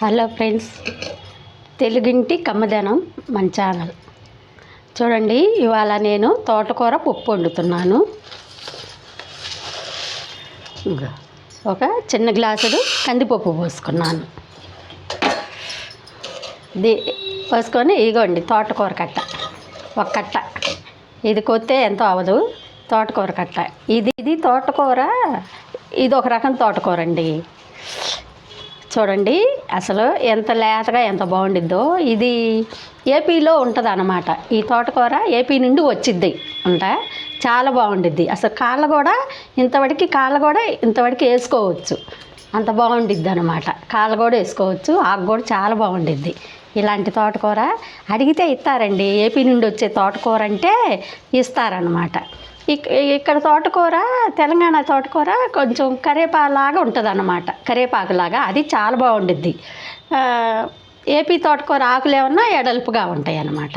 Hello friends, తెలుగింటి కమ్మదనం మన channel చూడండి. ఇవాళ నేను తోటకూర పప్పు వండుతున్నాను. ఒక చిన్న గ్లాసుడు కందిపప్పు పోసుకున్నాను. పోసుకొని ఇదిగోండి తోటకూర కట్ట, ఒక కట్ట. ఇది కొత్తే ఎంతో అవ్వదు. తోటకూర కట్ట ఇది తోటకూర. ఇది ఒక రకం తోటకూర అండి. చూడండి అసలు ఎంత లేతగా ఎంత బాగుండిద్దో. ఇది ఏపీలో ఉంటుంది అన్నమాట. ఈ తోటకూర ఏపీ నుండి వచ్చిద్ది అంట. చాలా బాగుండిద్ది. అసలు కాళ్ళ కూడా ఇంతవరకు వేసుకోవచ్చు. అంత బాగుండిద్ది అనమాట. కాళ్ళ కూడా వేసుకోవచ్చు. ఆకు కూడా చాలా బాగుండిద్ది. ఇలాంటి తోటకూర అడిగితే ఇస్తారండి. ఏపీ నుండి వచ్చే తోటకూర అంటే ఇస్తారనమాట. ఇక్కడ తోటకూర, తెలంగాణ తోటకూర కొంచెం కరివేపాకులాగా ఉంటుంది అన్నమాట. కరివేపాకులాగా అది చాలా బాగుండిద్ది. ఏపీ తోటకూర ఆకులు ఏమన్నా ఎడల్పుగా ఉంటాయి అన్నమాట.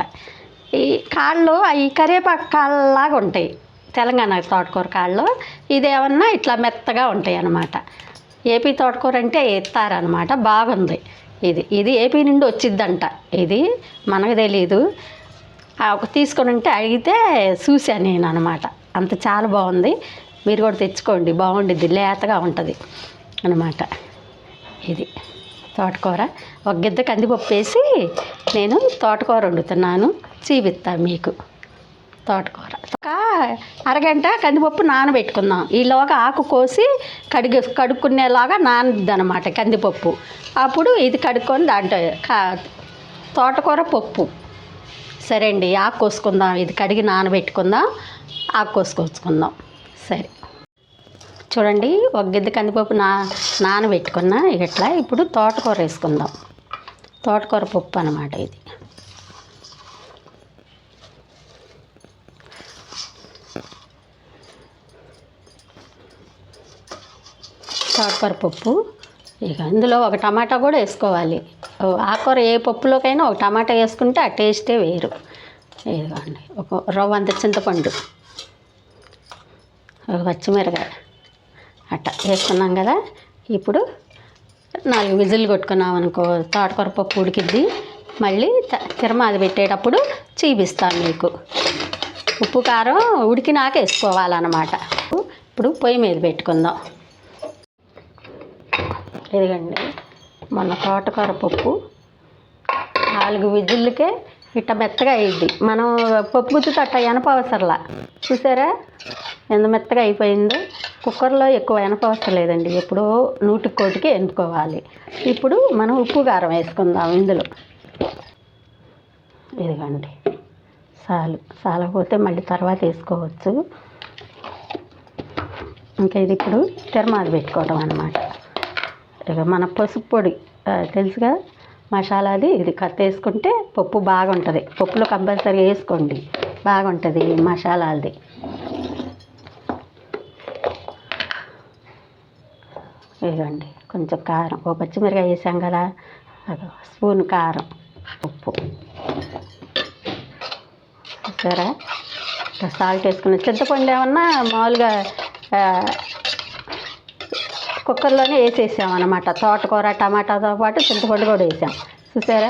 ఈ కాళ్ళు ఈ కరివేపాకు కాళ్ళలాగా ఉంటాయి తెలంగాణ తోటకూర కాళ్ళు. ఇదేమన్నా ఇట్లా మెత్తగా ఉంటాయి అన్నమాట. ఏపీ తోటకూర అంటే ఇస్తారనమాట. బాగుంది. ఇది ఏపీ నుండి వచ్చిద్దంట. ఇది మనకు తెలీదు. తీసుకొని ఉంటే అడిగితే చూశాను నేను అనమాట. అంత చాలా బాగుంది. మీరు కూడా తెచ్చుకోండి, బాగుండిద్ది. లేతగా ఉంటుంది అనమాట. ఇది తోటకూర. ఒక గిద్ద కందిపప్పు వేసి నేను తోటకూర వండుతున్నాను. చూపిస్తాను మీకు తోటకూర. ఒక అరగంట కందిపప్పు నానబెట్టుకుందాం. ఈలోగా ఆకు కోసి కడుక్కునేలాగా నానద్ది అనమాట కందిపప్పు. అప్పుడు ఇది కడుక్కొని దాంట్లో తోటకూర పప్పు. సరే అండి, ఆకు కోసుకుందాం. ఇది కడిగి నానబెట్టుకుందాం. ఆకు కోసుకొచ్చుకుందాం. సరే చూడండి, ఒక గిద్ద కందిపప్పు నానబెట్టుకున్నా ఇట్లా. ఇప్పుడు తోటకూర వేసుకుందాం. తోటకూర పప్పు అన్నమాట ఇది. తోటకూర పప్పు. ఇక ఇందులో ఒక టమాటా కూడా వేసుకోవాలి. ఆకుకూర ఏ పప్పులోకైనా ఒక టమాటా వేసుకుంటే ఆ టేస్టే వేరు. ఇదిగోండి, ఒక రవ్వంత చింతపండు, ఒక పచ్చిమిరకాయ అట్ట వేసుకున్నాం కదా. ఇప్పుడు 4 విజిల్లు కొట్టుకున్నాం అనుకో, తోటకూర పప్పు ఉడికిద్ది. మళ్ళీ తిరమాది పెట్టేటప్పుడు చూపిస్తాను మీకు. ఉప్పు కారం ఉడికినాక వేసుకోవాలన్నమాట. ఇప్పుడు పొయ్యి మీద పెట్టుకుందాం. ఇదిగండి, మన తోటకూర పప్పు 4 విజిల్లుకే ఇట్ట మెత్తగా అయ్యిద్ది. మనం పప్పు గుత్తితో అట్ట ఎనపవసరలా. చూసారా ఎంత మెత్తగా అయిపోయిందో. కుక్కర్లో ఎక్కువ ఎనపవసరం లేదండి. ఎప్పుడో 100కి 1 ఎనుకోవాలి. ఇప్పుడు మనం ఉప్పు కారం వేసుకుందాం ఇందులో. ఇదిగండి, సాలకపోతే మళ్ళీ తర్వాత వేసుకోవచ్చు. ఇంకా ఇది ఇప్పుడు తిరమాది పెట్టుకోవడం అన్నమాట. ఇక మన పసుపు పొడి తెలుసుగా, మసాలాది. ఇది కత్తి వేసుకుంటే పప్పు బాగుంటుంది. పప్పులో కంపల్సరీ వేసుకోండి, బాగుంటుంది మసాలాది. ఇదిగోండి, కొంచెం కారం, ఓ పచ్చిమిరకాయ వేసాం కదా, అది స్పూన్ కారం, ఉప్పు. సరే, సాల్ట్ వేసుకుని చింతపండు ఏమన్నా మామూలుగా కుక్కర్లోనే వేసేసామన్నమాట. తోటకూర టమాటాతో పాటు చింతపండు కూడా వేసాం. చూసారా.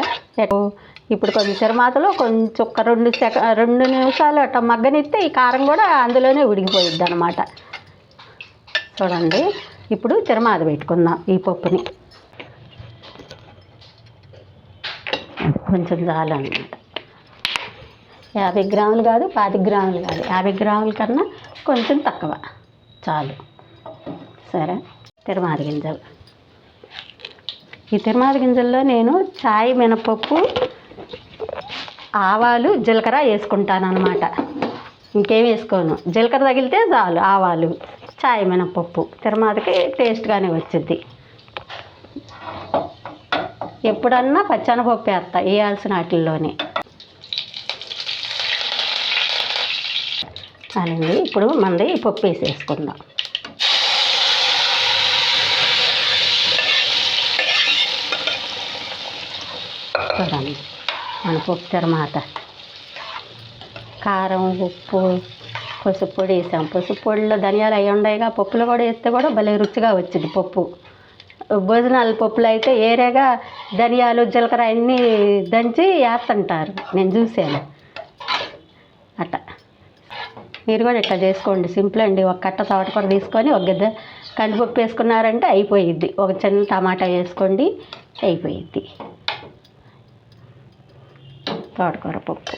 ఇప్పుడు కొంచెం తిరమాతలో కొంచెం ఒక 2 నిమిషాలు అట్లా మగ్గనిస్తే ఈ కారం కూడా అందులోనే ఉడికిపోయిద్ది అనమాట. చూడండి, ఇప్పుడు తిరమాత పెట్టుకుందాం ఈ పప్పుని. కొంచెం చాలు అనమాట. 50 గ్రాములు కాదు, 25 గ్రాములు కాదు, 50 గ్రాముల కన్నా కొంచెం తక్కువ చాలు. సరే, తిరమాత గింజలు. ఈ తిరమాత గింజల్లో నేను చాయ్ మినపప్పు, ఆవాలు, జీలకర్ర వేసుకుంటాను అనమాట. ఇంకేం వేసుకోను. జీలకర్ర తగిలితే చాలు. ఆవాలు, చాయ్ మినపప్పు తిరమాతకి టేస్ట్గానే వచ్చింది. ఎప్పుడన్నా పచ్చనపప్పు వేస్తా వేయాల్సిన వాటిల్లోనే. అనండి, ఇప్పుడు మనది పప్పు వేసేసుకుందాం. చూడండి, మన పప్పు తిరమాత. కారం, ఉప్పు, పసుపు పొడి వేసాం. పసుపు పొడిలో ధనియాలు అవి ఉండేగా, పప్పులో కూడా వేస్తే కూడా భలే రుచిగా వచ్చింది పప్పు. భోజనాల పప్పులు అయితే ఏరేగా ధనియాలు జీలకర్ర అన్నీ దంచి వేస్తుంటారు, నేను చూశాను. అట్ట మీరు కూడా ఇట్లా చేసుకోండి, సింపుల్ అండి. ఒక కట్ట తోటకూర తీసుకొని ఒక గిద్ద కందిపప్పు వేసుకున్నారంటే అయిపోయిద్ది. ఒక చిన్న టమాటా వేసుకోండి, అయిపోయిద్ది తోటకూర పప్పు.